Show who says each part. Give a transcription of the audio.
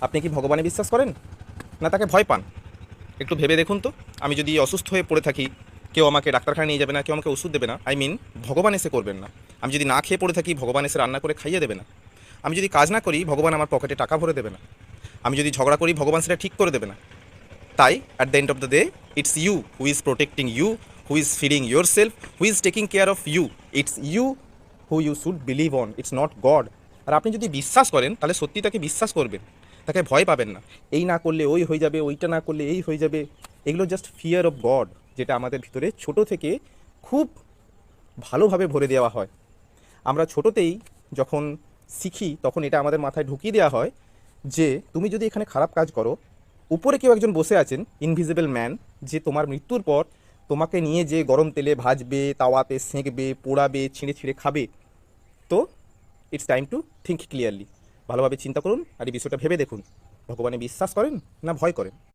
Speaker 1: আপনি কি ভগবানে বিশ্বাস করেন, না তাকে ভয় পান? একটু ভেবে দেখুন তো। আমি যদি অসুস্থ হয়ে পড়ে থাকি, কেউ আমাকে ডাক্তারখানায় নিয়ে যাবে না, কেউ আমাকে ওষুধ দেবে না, ভগবান এসে করবেন না। আমি যদি না খেয়ে পড়ে থাকি, ভগবান এসে রান্না করে খাইয়ে দেবে না। আমি যদি কাজ না করি, ভগবান আমার পকেটে টাকা ভরে দেবে না। আমি যদি ঝগড়া করি, ভগবান সেটা ঠিক করে দেবে না। তাই at the end of the day, it's you who is protecting you, who is feeding yourself, who is taking care of you. It's you who you should believe on, it's not God. আর আপনি যদি বিশ্বাস করেন, তাহলে সত্যি তাকে বিশ্বাস করবেন, তাকে ভয় পাবেন না। এই না করলে ওই হয়ে যাবে, ওইটা না করলে এই হয়ে যাবে, এগুলো জাস্ট ফিয়ার অফ গড, যেটা আমাদের ভিতরে ছোট থেকে খুব ভালোভাবে ভরে দেওয়া হয়। আমরা ছোটোতেই যখন শিখি, তখন এটা আমাদের মাথায় ঢুকিয়ে দেওয়া হয় যে তুমি যদি এখানে খারাপ কাজ করো, উপরে কেউ একজন বসে আছেন, ইনভিজিবল ম্যান, যে তোমার মৃত্যুর পর তোমাকে নিয়ে যে গরম তেলে ভাজবে, তাওয়াতে সেঁকবে, পোড়াবে, ছিঁড়ে ছিঁড়ে খাবে। তো it's time to think clearly. ভালোভাবে চিন্তা করুন আর এই বিষয়টা ভেবে দেখুন, ভগবানে বিশ্বাস করেন না ভয় করেন।